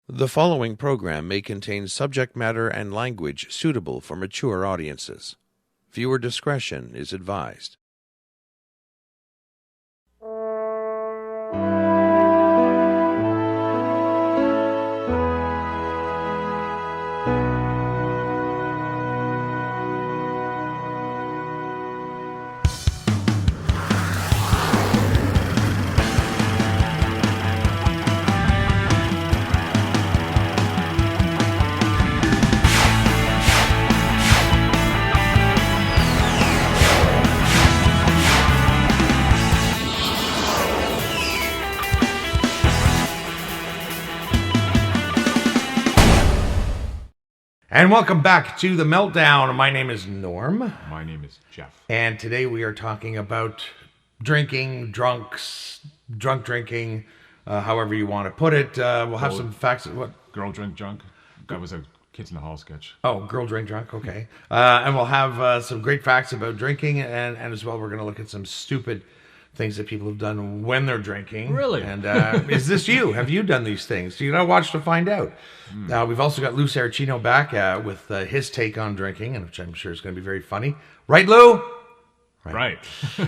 The following program may contain subject matter and language suitable for mature audiences. Viewer discretion is advised. And welcome back to the Meltdown. My name is Norm. My name is Jeff. And today we are talking about drinking, drunk drinking, however you want to put it. We'll have some facts. What? Girl drink drunk? That was a Kids in the Hall sketch. Oh, girl drink drunk, okay. And we'll have some great facts about drinking, and as well we're going to look at some stupid things that people have done when they're drinking. Really? And is this you? Have you done these things? You gotta watch to find out. We've also got Lou Saracino back with his take on drinking, and which I'm sure is going to be very funny. Right, Lou? Right.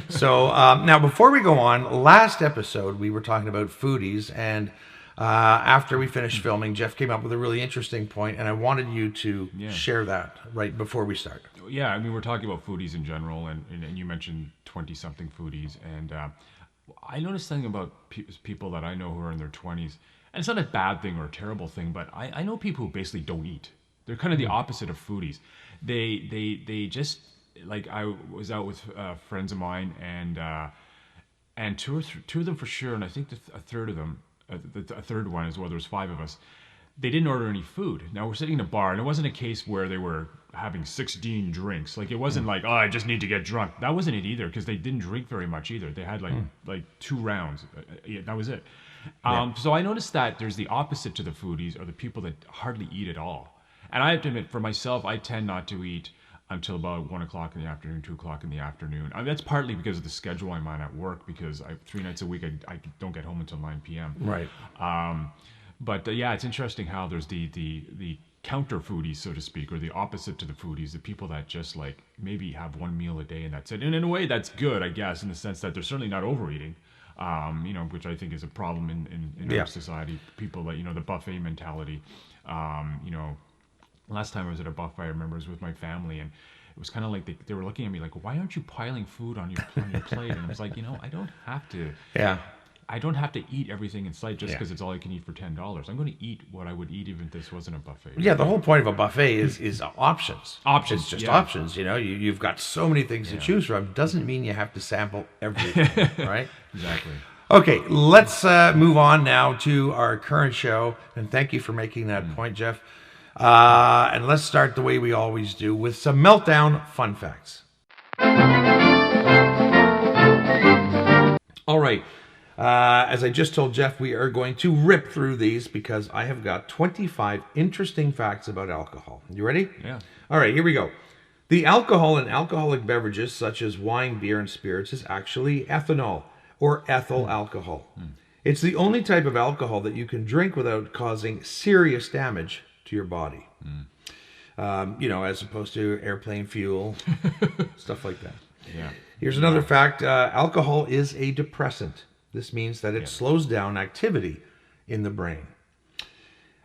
So now, before we go on, last episode we were talking about foodies, and after we finished filming, Jeff came up with a really interesting point, and I wanted you to share that right before we start. Yeah, I mean, we're talking about foodies in general, and you mentioned 20-something foodies, and I noticed something about people that I know who are in their 20s, and it's not a bad thing or a terrible thing, but I know people who basically don't eat. They're kind of the opposite of foodies. They just, like, I was out with friends of mine, and two of them for sure, and I think a third of them, a third one as well, there was 5 of us, they didn't order any food. Now, we're sitting in a bar, and it wasn't a case where they were having 16 drinks. Like, it wasn't like, oh, I just need to get drunk. That wasn't it either, because they didn't drink very much either. They had like 2 rounds. That was it. So I noticed that there's the opposite to the foodies, are the people that hardly eat at all. And I have to admit, for myself, I tend not to eat until about 1 o'clock in the afternoon, 2 o'clock in the afternoon. I mean, that's partly because of the schedule I'm on at work, because 3 nights a week I don't get home until 9 p.m. Right. But yeah, it's interesting how there's the counter foodies, so to speak, or the opposite to the foodies, the people that just like maybe have 1 meal a day and that's it. And in a way, that's good, I guess, in the sense that they're certainly not overeating, which I think is a problem in our society. People that, the buffet mentality. Last time I was at a buffet, I remember, it was with my family, and it was kind of like they were looking at me like, why aren't you piling food on your plate? And I was like, I don't have to. Yeah. I don't have to eat everything in sight just because it's all I can eat for $10. I'm going to eat what I would eat even if this wasn't a buffet. Yeah, the whole point of a buffet is options. Options, It's just options. You've got so many things to choose from. Doesn't mean you have to sample everything, right? Exactly. Okay, let's move on now to our current show. And thank you for making that point, Jeff. And let's start the way we always do with some Meltdown fun facts. All right. As I just told Jeff, we are going to rip through these because I have got 25 interesting facts about alcohol. You ready? Yeah. All right, here we go. The alcohol in alcoholic beverages such as wine, beer, and spirits is actually ethanol or ethyl alcohol. It's the only type of alcohol that you can drink without causing serious damage to your body. As opposed to airplane fuel, stuff like that. Yeah. Here's another fact. Alcohol is a depressant. This means that it slows down activity in the brain.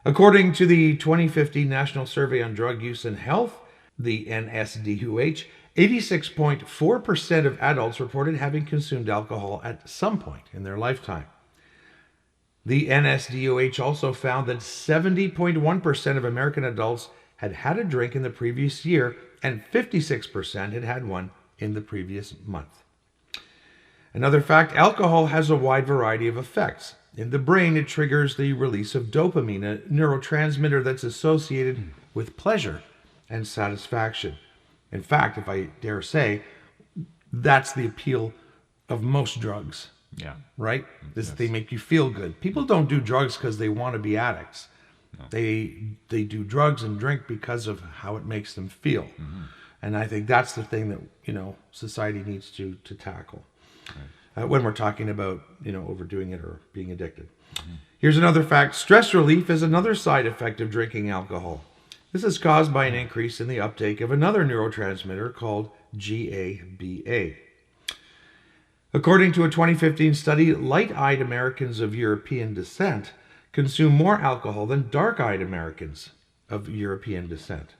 According to the 2015 National Survey on Drug Use and Health, the NSDUH, 86.4% of adults reported having consumed alcohol at some point in their lifetime. The NSDUH also found that 70.1% of American adults had had a drink in the previous year, and 56% had had one in the previous month. Another fact, alcohol has a wide variety of effects. In the brain, it triggers the release of dopamine, a neurotransmitter that's associated with pleasure and satisfaction. In fact, if I dare say, that's the appeal of most drugs. Yeah. Right? They make you feel good. People don't do drugs because they want to be addicts. No. They do drugs and drink because of how it makes them feel. Mm-hmm. And I think that's the thing that, society needs to tackle. Right. When we're talking about, overdoing it or being addicted. Mm-hmm. Here's another fact. Stress relief is another side effect of drinking alcohol. This is caused by an increase in the uptake of another neurotransmitter called GABA. According to a 2015 study, light-eyed Americans of European descent consume more alcohol than dark-eyed Americans of European descent.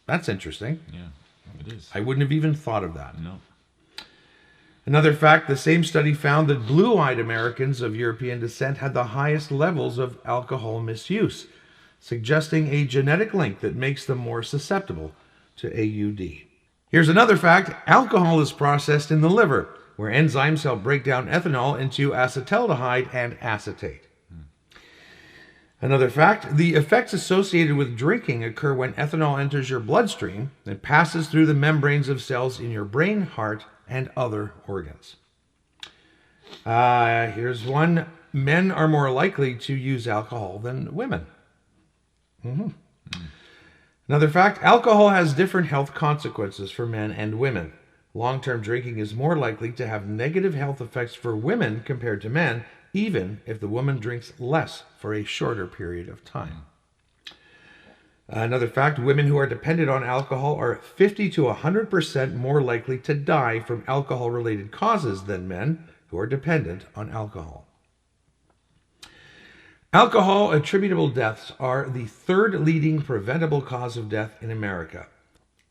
That's interesting. Yeah, it is. I wouldn't have even thought of that. No. Another fact, the same study found that blue-eyed Americans of European descent had the highest levels of alcohol misuse, suggesting a genetic link that makes them more susceptible to AUD. Here's another fact. Alcohol is processed in the liver, where enzymes help break down ethanol into acetaldehyde and acetate. Another fact, the effects associated with drinking occur when ethanol enters your bloodstream and passes through the membranes of cells in your brain, heart, and other organs. Here's one. Men are more likely to use alcohol than women. Another fact, alcohol has different health consequences for men and women. Long-term drinking is more likely to have negative health effects for women compared to men, even if the woman drinks less for a shorter period of time. Another fact, women who are dependent on alcohol are 50 to 100% more likely to die from alcohol-related causes than men who are dependent on alcohol. Alcohol attributable deaths are the third leading preventable cause of death in America.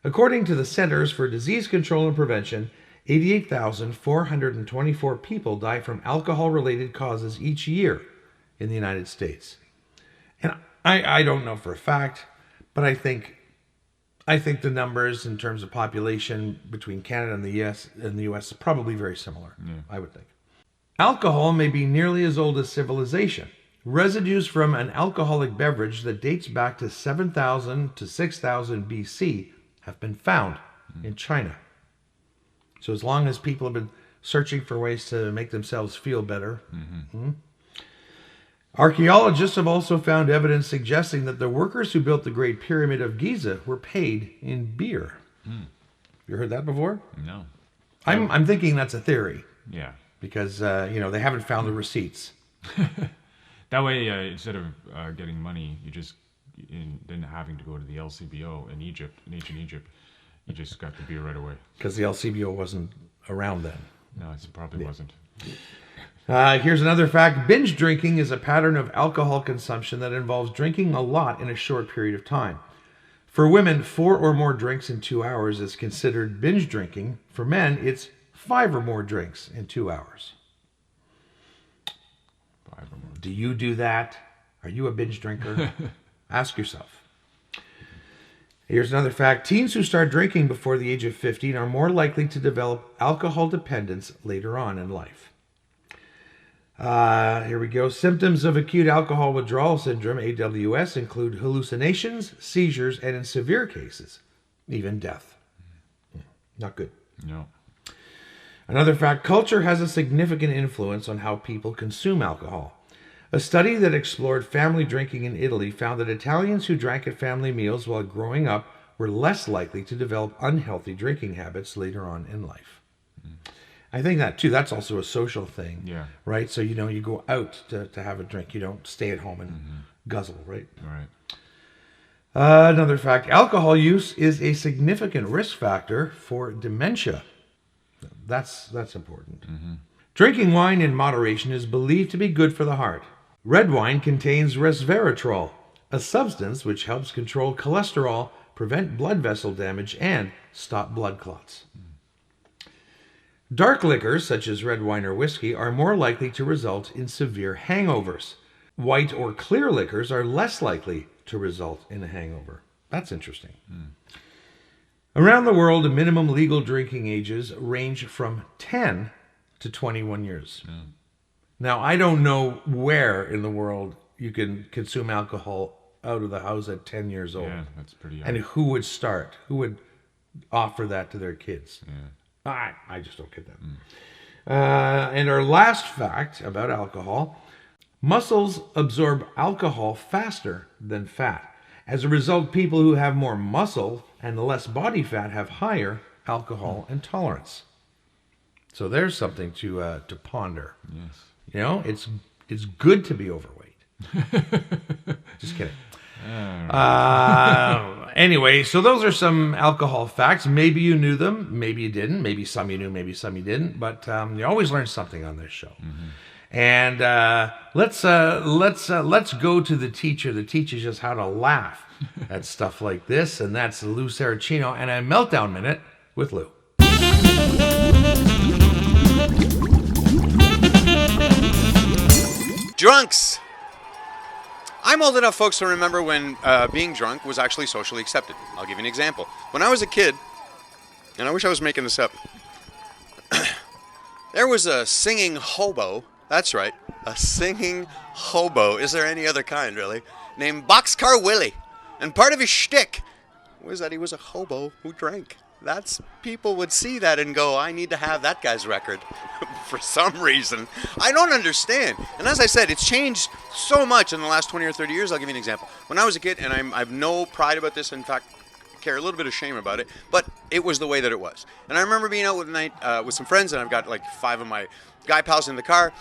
According to the Centers for Disease Control and Prevention, 88,424 people die from alcohol-related causes each year in the United States. And I don't know for a fact, but I think the numbers in terms of population between Canada and the US is probably very similar, I would think. Alcohol may be nearly as old as civilization. Residues from an alcoholic beverage that dates back to 7,000 to 6,000 BC have been found in China. So as long as people have been searching for ways to make themselves feel better. Archaeologists have also found evidence suggesting that the workers who built the Great Pyramid of Giza were paid in beer. You heard that before? No. I'm thinking that's a theory. Yeah. Because, they haven't found the receipts. That way, instead of getting money, then having to go to the LCBO in Egypt, in ancient Egypt, you just got the beer right away. Because the LCBO wasn't around then. No, it probably wasn't. Here's another fact. Binge drinking is a pattern of alcohol consumption that involves drinking a lot in a short period of time. For women, 4 or more drinks in 2 hours is considered binge drinking. For men, it's 5 or more drinks in 2 hours. 5 or more. Do you do that? Are you a binge drinker? Ask yourself. Here's another fact. Teens who start drinking before the age of 15 are more likely to develop alcohol dependence later on in life. Here we go. Symptoms of acute alcohol withdrawal syndrome, AWS, include hallucinations, seizures, and in severe cases, even death. Not good. No. Another fact, culture has a significant influence on how people consume alcohol. A study that explored family drinking in Italy found that Italians who drank at family meals while growing up were less likely to develop unhealthy drinking habits later on in life. I think that too, that's also a social thing, right? So, you go out to have a drink. You don't stay at home and guzzle, right? Right. Another fact, alcohol use is a significant risk factor for dementia. That's important. Drinking wine in moderation is believed to be good for the heart. Red wine contains resveratrol, a substance which helps control cholesterol, prevent blood vessel damage, and stop blood clots. Dark liquors, such as red wine or whiskey, are more likely to result in severe hangovers. White or clear liquors are less likely to result in a hangover. That's interesting. Around the world, the minimum legal drinking ages range from 10 to 21 years. Now, I don't know where in the world you can consume alcohol out of the house at 10 years old. Yeah, that's pretty young. And who would start? Who would offer that to their kids? Yeah. I just don't get that. And our last fact about alcohol, muscles absorb alcohol faster than fat. As a result, people who have more muscle and less body fat have higher alcohol intolerance. So there's something to ponder. Yes. It's good to be overweight. Just kidding. Anyway, so those are some alcohol facts. Maybe you knew them, maybe you didn't. Maybe some you knew, maybe some you didn't. But you always learn something on this show. And let's go to the teacher that teaches us how to laugh at stuff like this, and that's Lou Saracino and a Meltdown Minute with Lou. Drunks. I'm old enough, folks, to remember when being drunk was actually socially accepted. I'll give you an example. When I was a kid, and I wish I was making this up, there was a singing hobo. That's right, a singing hobo. Is there any other kind, really? Named Boxcar Willie. And part of his shtick was that he was a hobo who drank. People would see that and go, I need to have that guy's record. For some reason. I don't understand. And as I said, it's changed so much in the last 20 or 30 years. I'll give you an example. When I was a kid, and I have no pride about this, in fact, I care a little bit of shame about it, but it was the way that it was. And I remember being out with some friends, and I've got like 5 of my guy pals in the car.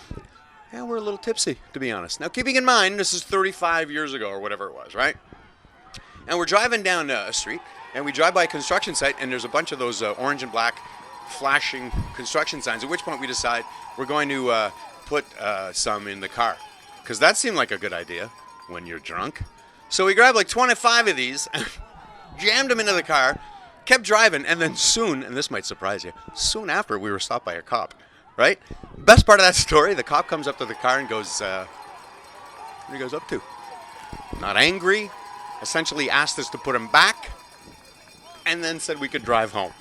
Yeah, we're a little tipsy, to be honest. Now, keeping in mind, this is 35 years ago or whatever it was, right? And we're driving down a street, and we drive by a construction site, and there's a bunch of those orange and black flashing construction signs, at which point we decide we're going to put some in the car. Because that seemed like a good idea when you're drunk. So we grabbed like 25 of these, jammed them into the car, kept driving, and then soon, and this might surprise you, soon after we were stopped by a cop, right? Best part of that story, the cop comes up to the car and goes, what are you guys up to? Not angry, essentially asked us to put him back, and then said we could drive home.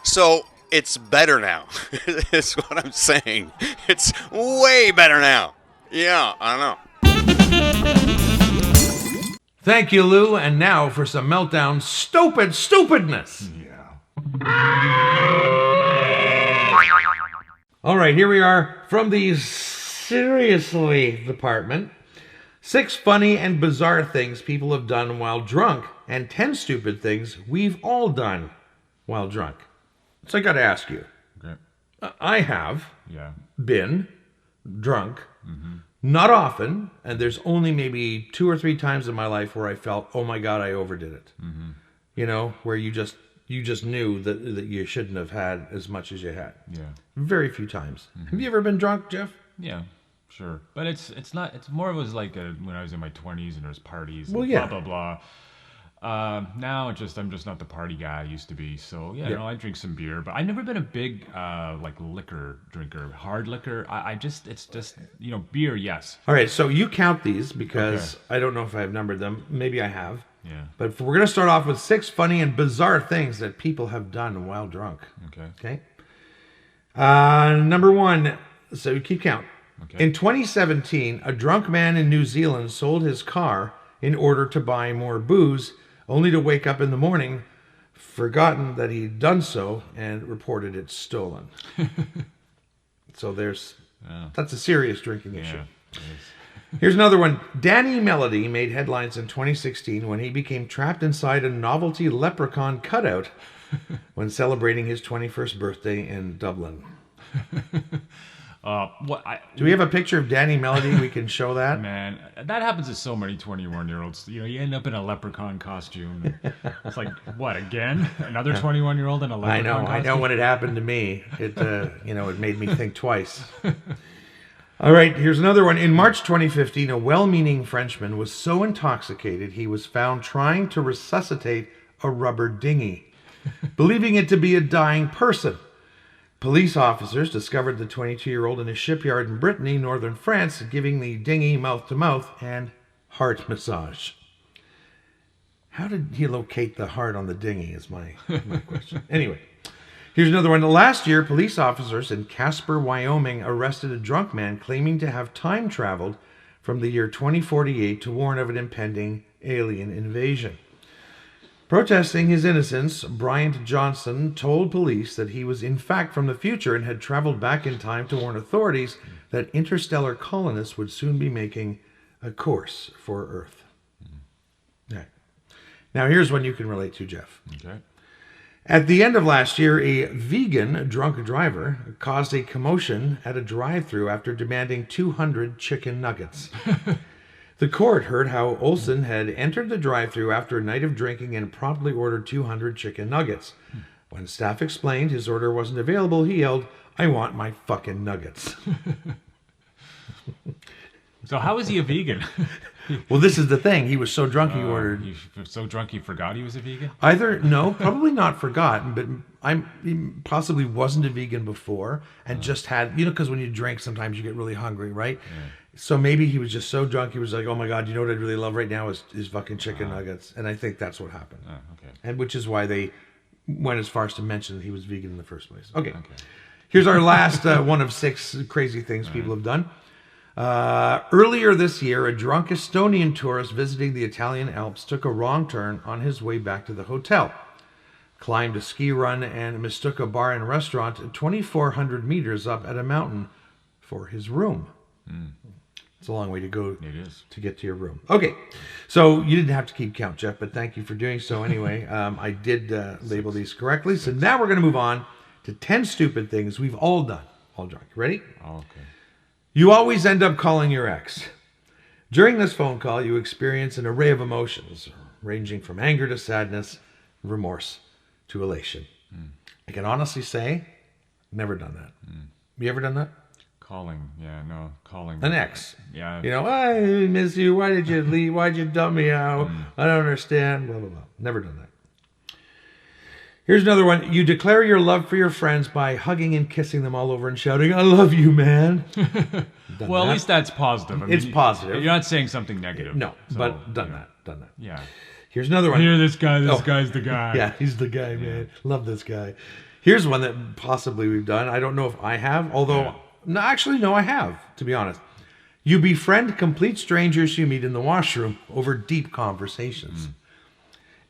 So it's better now, is what I'm saying. It's way better now. Yeah, I know. Thank you, Lou. And now for some Meltdown stupidness. All right, here we are from the seriously department. 6 funny and bizarre things people have done while drunk, and 10 stupid things we've all done while drunk. So I got to ask you. Okay. I have been drunk, not often, and there's only maybe 2 or 3 times in my life where I felt, oh my God, I overdid it. You know, where you just knew that you shouldn't have had as much as you had. Yeah. Very few times. Have you ever been drunk, Jeff? Yeah, sure. But it's not. It's more. It was like when I was in my 20s and there's parties. Well, and yeah. Blah blah blah. Now I'm just not the party guy I used to be. So yeah, I drink some beer, but I've never been a big like liquor drinker, hard liquor. It's just beer, yes. All right, so you count these because I don't know if I've numbered them. Maybe I have. Yeah. But we're going to start off with 6 funny and bizarre things that people have done while drunk. Okay. Number 1, so you keep count. Okay. In 2017, a drunk man in New Zealand sold his car in order to buy more booze, only to wake up in the morning, forgotten that he'd done so, and reported it stolen. So that's a serious drinking issue. Here's another one. Danny Melody made headlines in 2016 when he became trapped inside a novelty leprechaun cutout when celebrating his 21st birthday in Dublin. Do we have a picture of Danny Melody? We can show that. Man, that happens to so many 21-year-olds. You end up in a leprechaun costume. It's like, what, again? Another 21-year-old in a leprechaun costume? I know when it happened to me. It it made me think twice. All right, here's another one. In March 2015, a well-meaning Frenchman was so intoxicated he was found trying to resuscitate a rubber dinghy, believing it to be a dying person. Police officers discovered the 22-year-old in a shipyard in Brittany, northern France, giving the dinghy mouth-to-mouth and heart massage. How did he locate the heart on the dinghy is my question. Anyway, here's another one. Last year, police officers in Casper, Wyoming, arrested a drunk man claiming to have time traveled from the year 2048 to warn of an impending alien invasion. Protesting his innocence, Bryant Johnson told police that he was in fact from the future and had traveled back in time to warn authorities that interstellar colonists would soon be making a course for Earth. Right. Now here's one you can relate to, Jeff. Okay. At the end of last year, a vegan drunk driver caused a commotion at a drive-thru after demanding 200 chicken nuggets. The court heard how Olson had entered the drive-thru after a night of drinking and promptly ordered 200 chicken nuggets. When staff explained his order wasn't available, he yelled, "I want my fucking nuggets." So how is he a vegan? Well, this is the thing. He was so drunk he ordered... He so drunk he forgot he was a vegan? Probably not forgotten, but he possibly wasn't a vegan before and just had... because when you drink, sometimes you get really hungry, right? Yeah. So maybe he was just so drunk, he was like, "Oh my God, you know what I'd really love right now is fucking chicken nuggets." And I think that's what happened. Okay. And which is why they went as far as to mention that he was vegan in the first place. Okay. Here's our last one of 6 crazy things people have done. Earlier this year, a drunk Estonian tourist visiting the Italian Alps took a wrong turn on his way back to the hotel, climbed a ski run, and mistook a bar and restaurant 2,400 meters up at a mountain for his room. It's a long way to go to get to your room. Okay, so you didn't have to keep count, Jeff, but thank you for doing so anyway. I did label these correctly. So now we're going to move on to 10 stupid things we've all done while drunk. Ready? Okay. You always end up calling your ex. During this phone call, you experience an array of emotions, ranging from anger to sadness, remorse to elation. I can honestly say, never done that. You ever done that? Calling. An ex. Yeah. I miss you. Why did you leave? Why'd you dump me out? I don't understand. Blah, blah, blah. Never done that. Here's another one. You declare your love for your friends by hugging and kissing them all over and shouting, "I love you, man." Well, at least that's positive. It's positive. You're not saying something negative. No, but done that. Yeah. Here's another one. Here, this guy's the guy. Yeah, he's the guy, man. Love this guy. Here's one that possibly we've done. I don't know if I have, although... No, actually, no, I have, to be honest. You befriend complete strangers you meet in the washroom over deep conversations.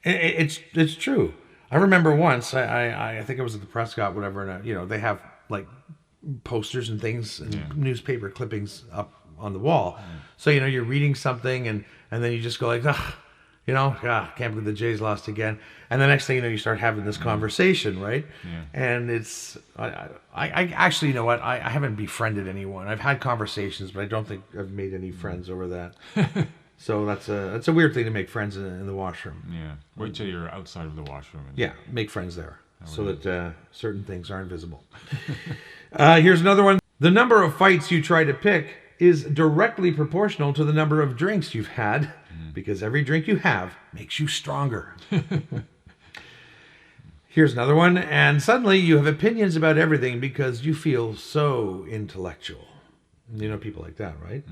It's true. I remember once, I think it was at the Prescott, whatever, and they have like posters and things and newspaper clippings up on the wall. So, you're reading something and then you just go like, can't believe the Jays lost again. And the next thing you know, you start having this conversation, right? Yeah. And it's, I actually, you know what? I haven't befriended anyone. I've had conversations, but I don't think I've made any friends over that. So that's a weird thing to make friends in the washroom. Yeah. Wait till you're outside of the washroom. Yeah, make friends there so that certain things aren't visible. Here's another one. The number of fights you try to pick is directly proportional to the number of drinks you've had, because every drink you have makes you stronger. Here's another one. And suddenly you have opinions about everything because you feel so intellectual. You know people like that, right?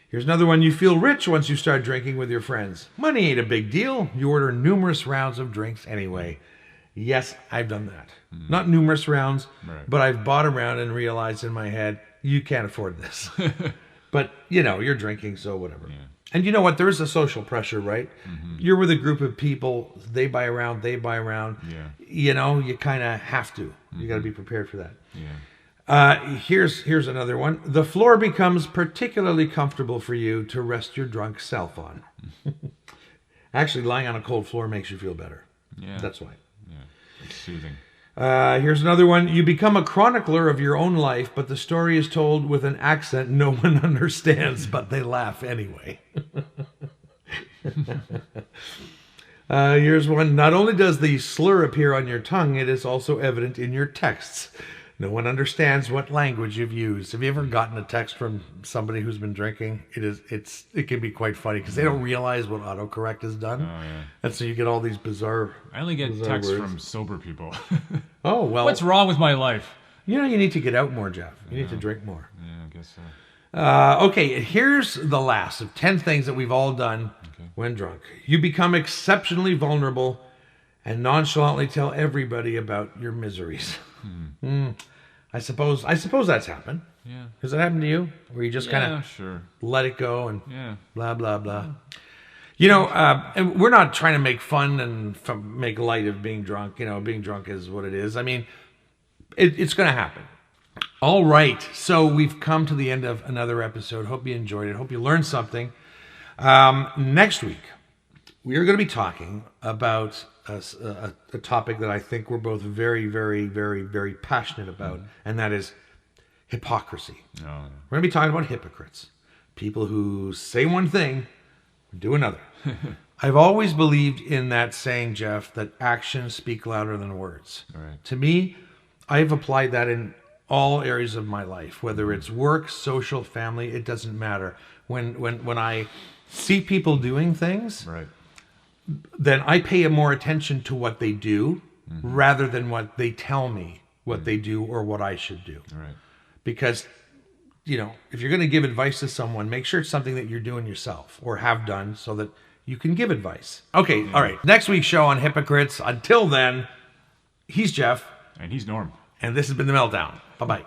Here's another one. You feel rich once you start drinking with your friends. Money ain't a big deal. You order numerous rounds of drinks anyway. Yes, I've done that. Not numerous rounds, but I've bought a round and realized in my head, you can't afford this. But, you're drinking, so whatever. Yeah. And you know what? There is a social pressure, right? You're with a group of people. They buy a round. Yeah. You kind of have to. You got to be prepared for that. Yeah. Here's another one. The floor becomes particularly comfortable for you to rest your drunk self on. Actually, lying on a cold floor makes you feel better. Yeah. That's why. Yeah. It's soothing. Here's another one. You become a chronicler of your own life, but the story is told with an accent no one understands, but they laugh anyway. Here's one. Not only does the slur appear on your tongue, it is also evident in your texts. No one understands what language you've used. Have you ever gotten a text from somebody who's been drinking? It can be quite funny because they don't realize what autocorrect has done. Oh, yeah. And so you get all these bizarre... I only get texts from sober people. Oh, well... What's wrong with my life? You need to get out more, Jeff. You need to drink more. Yeah, I guess so. Okay, here's the last of 10 things that we've all done when drunk. You become exceptionally vulnerable and nonchalantly tell everybody about your miseries. I suppose that's happened. Yeah. Has that happened to you? Where you just kind of let it go and blah, blah, blah. And we're not trying to make fun and make light of being drunk. Being drunk is what it is. I mean, it's going to happen. All right. So we've come to the end of another episode. Hope you enjoyed it. Hope you learned something. Next week, we are going to be talking about a topic that I think we're both very, very, very, very passionate about, and that is hypocrisy. Oh, yeah. We're going to be talking about hypocrites. people who say one thing, do another. I've always believed in that saying, Jeff, that actions speak louder than words. Right. To me, I've applied that in all areas of my life, whether it's work, social, family, it doesn't matter. When I see people doing things, Right. then I pay more attention to what they do rather than what they tell me what they do or what I should do. Right. Because, you know, if you're going to give advice to someone, make sure it's something that you're doing yourself or have done so that you can give advice. Okay, all right. Next week's show on Hypocrites. Until then, he's Jeff. And he's Norm. And this has been The Meltdown. Bye-bye.